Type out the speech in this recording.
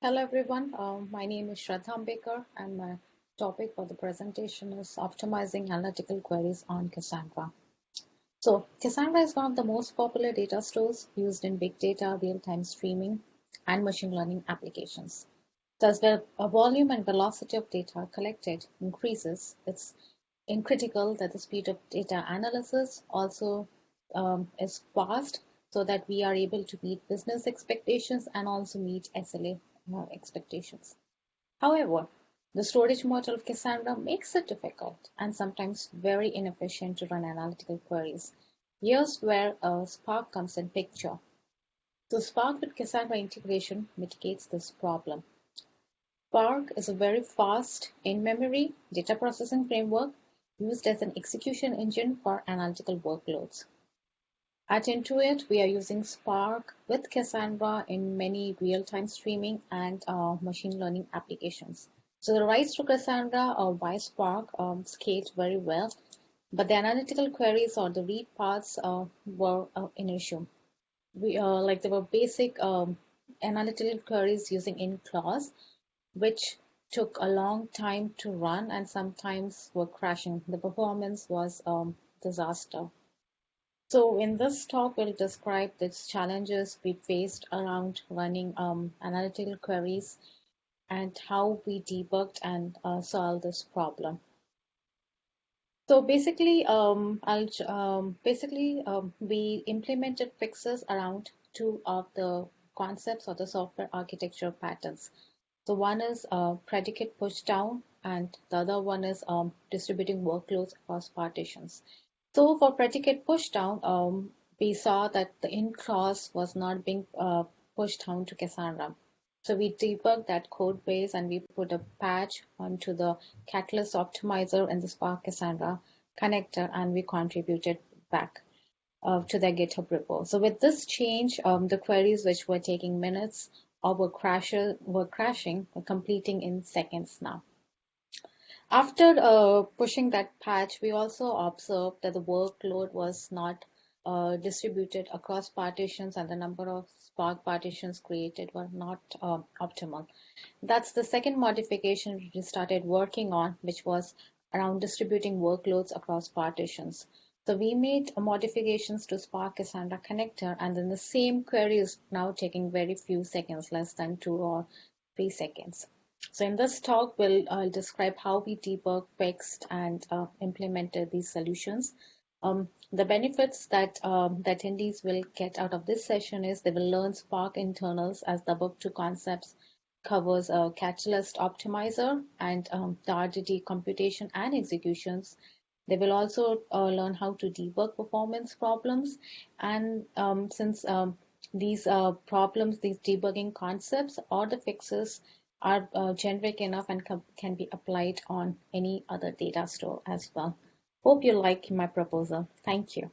Hello everyone, my name is Shraddha Ambekar and my topic for the presentation is optimizing analytical queries on Cassandra. So Cassandra is one of the most popular data stores used in big data, real-time streaming, and machine learning applications. So as the volume and velocity of data collected increases, it's critical that the speed of data analysis also is fast so that we are able to meet business expectations and also meet SLA expectations. However, the storage model of Cassandra makes it difficult and sometimes very inefficient to run analytical queries. Here's where Spark comes in picture. So Spark with Cassandra integration mitigates this problem. Spark is a very fast in-memory data processing framework used as an execution engine for analytical workloads. At Intuit, we are using Spark with Cassandra in many real-time streaming and machine learning applications. So the rise to Cassandra by Spark scaled very well, but the analytical queries or the read paths were an issue. There were basic analytical queries using in-clause, which took a long time to run and sometimes were crashing. The performance was disaster. So in this talk, we'll describe the challenges we faced around running analytical queries and how we debugged and solved this problem. So we implemented fixes around two of the concepts or the software architecture patterns. So one is predicate pushdown, and the other one is distributing workloads across partitions. So for predicate pushdown, we saw that the in clause was not being pushed down to Cassandra. So we debugged that code base and we put a patch onto the Catalyst optimizer in the Spark Cassandra connector, and we contributed back to their GitHub repo. So with this change, the queries which were taking minutes or were crashing were completing in seconds now. After pushing that patch, we also observed that the workload was not distributed across partitions and the number of Spark partitions created were not optimal. That's the second modification we started working on, which was around distributing workloads across partitions. So we made modifications to Spark Cassandra connector, and then the same query is now taking very few seconds, less than 2 or 3 seconds. So in this talk, I'll describe how we debug, fixed, and implemented these solutions. The benefits that the attendees will get out of this session is they will learn Spark internals, as the above two concepts covers a Catalyst optimizer and the RDD computation and executions. They will also learn how to debug performance problems, and since these problems, these debugging concepts or the fixes are generic enough and can be applied on any other data store as well. Hope you like my proposal. Thank you.